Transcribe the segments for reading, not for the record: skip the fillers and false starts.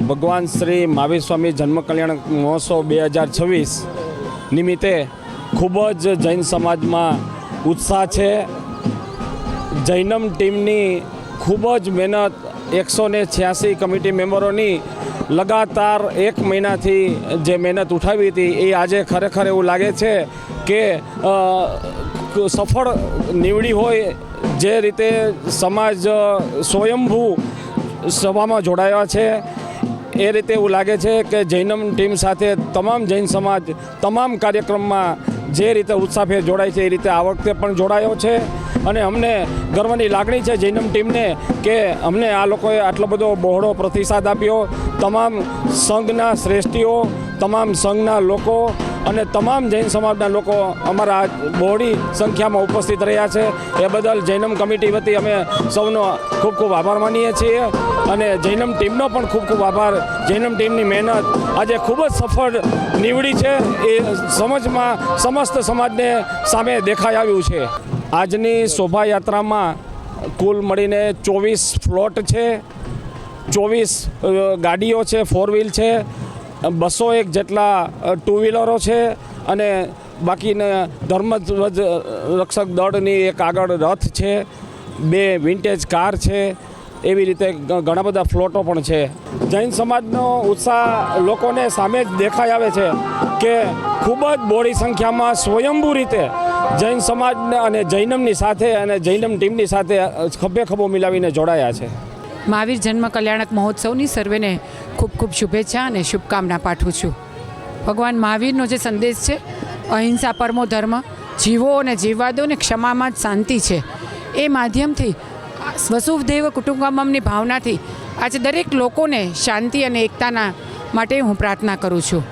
ભગવાન શ્રી મહાવીર સ્વામી જન્મ કલ્યાણ મહોત્સવ 2026 નિમિત્તે ખૂબ જ જૈન સમાજમાં ઉત્સાહ છે। જૈનમ ટીમની ખૂબ જ મહેનત 186 કમિટી મેમ્બરોની લગાતાર 1 મહિનાથી જે મહેનત ઉઠાવી હતી એ આજે ખરેખર એવું લાગે છે કે સફળ નીવડી હોય। જે રીતે સમાજ સ્વયંભૂ સભામાં જોડાયા છે એ રીતે એવું લાગે છે કે જૈનમ ટીમ સાથે તમામ જૈન સમાજ તમામ કાર્યક્રમમાં જે રીતે ઉત્સાહભેર જોડાય છે એ રીતે આ વખતે પણ જોડાયો છે અને અમને ગર્વની લાગણી છે જૈનમ ટીમને કે અમને આ લોકોએ આટલો બધો બહોળો પ્રતિસાદ આપ્યો। તમામ સંઘના શ્રેષ્ઠીઓ, તમામ સંઘના લોકો અને તમામ જૈન સમાજના લોકો અમારા બહોળી સંખ્યામાં ઉપસ્થિત રહ્યા છે। એ બદલ જૈનમ કમિટી વતી અમે સૌનો ખૂબ ખૂબ આભાર માનીએ છીએ અને જૈનમ ટીમનો પણ ખૂબ ખૂબ આભાર। જૈનમ ટીમની મહેનત આજે ખૂબ જ સફળ નીવડી છે એ સમજમાં સમસ્ત સમાજને સામે દેખાઈ આવ્યું છે। આજની શોભાયાત્રામાં કુલ મળીને 24 ફ્લોટ છે, 24 ગાડીઓ છે, 4 વ્હીલ છે, 201 જેટલા 2 વ્હીલરો છે અને બાકીના ધર્મધ્વજ રક્ષક દળની એક આગળ રથ છે, 2 વિન્ટેજ કાર છે। એવી રીતે ઘણા બધા ફ્લોટો પણ છે। જૈન સમાજનો ઉત્સાહ લોકોને સામે જ દેખાઈ આવે છે કે ખૂબ જ બહોળી સંખ્યામાં સ્વયંભૂ રીતે જૈન સમાજ અને જૈનમની સાથે અને જૈનમ ટીમની સાથે ખભે ખભો મિલાવીને જોડાયા છે। મહાવીર જન્મ કલ્યાણક મહોત્સવની સર્વેને ખૂબ ખૂબ શુભેચ્છા અને શુભકામના પાઠવું છું। ભગવાન મહાવીરનો જે સંદેશ છે, અહિંસા પરમો ધર્મ, જીવો અને જીવવા દો ને ક્ષમામાં જ શાંતિ છે, એ માધ્યમથી વસુધૈવ કુટુંબકમની ભાવનાથી આજે દરેક લોકોને શાંતિ અને એકતાના માટે હું પ્રાર્થના કરું છું।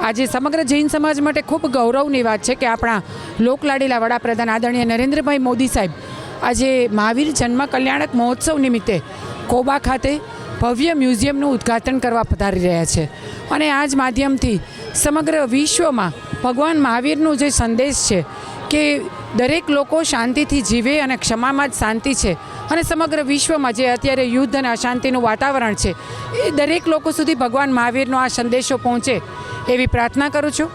આજે સમગ્ર જૈન સમાજ માટે ખૂબ ગૌરવની વાત છે કે આપણા લોકલાડીલા વડાપ્રધાન આદરણીય નરેન્દ્રભાઈ મોદી સાહેબ આજે મહાવીર જન્મ કલ્યાણક મહોત્સવ નિમિત્તે કોબા ખાતે ભવ્ય મ્યુઝિયમનું ઉદ્ઘાટન કરવા પધારી રહ્યા છે અને આ જ માધ્યમથી સમગ્ર વિશ્વમાં ભગવાન મહાવીરનો જે સંદેશ છે કે દરેક લોકો શાંતિથી જીવે અને ક્ષમામાં જ શાંતિ છે અને સમગ્ર વિશ્વમાં જે અત્યારે યુદ્ધ અને અશાંતિનું વાતાવરણ છે એ દરેક લોકો સુધી ભગવાન મહાવીરનો આ સંદેશો પહોંચે એવી પ્રાર્થના કરું છું।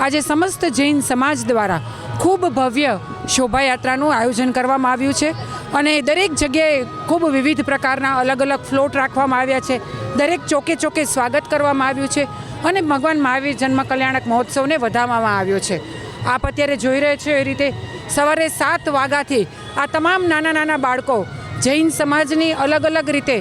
આજે સમસ્ત જૈન સમાજ દ્વારા ખૂબ ભવ્ય શોભાયાત્રાનું આયોજન કરવામાં આવ્યું છે અને દરેક જગ્યાએ ખૂબ વિવિધ પ્રકારના અલગ અલગ ફ્લોટ રાખવામાં આવ્યા છે। દરેક ચોકે ચોકે સ્વાગત કરવામાં આવ્યું છે અને ભગવાન મહાવીર જન્મ કલ્યાણક મહોત્સવને વધારવામાં આવ્યો છે। આપ અત્યારે જોઈ રહ્યા છો એ રીતે સવારે 7 વાગ્યાથી આ તમામ નાના નાના બાળકો જૈન સમાજની અલગ અલગ રીતે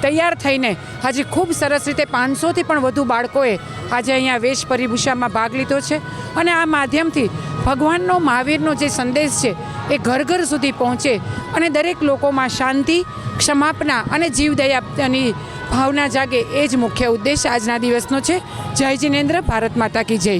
તૈયાર થઈને આજે ખૂબ સરસ રીતે 500થી પણ વધુ બાળકોએ આજે અહીંયા વેશ પરિભૂષામાં ભાગ લીધો છે અને આ માધ્યમથી ભગવાનનો મહાવીરનો જે સંદેશ છે એ ઘર ઘર સુધી પહોંચે અને દરેક લોકોમાં શાંતિ, ક્ષમાપના અને જીવદયાની ભાવના જાગે, એ જ મુખ્ય ઉદ્દેશ આજના દિવસનો છે। જય જિનેન્દ્ર, ભારત માતા કી જય।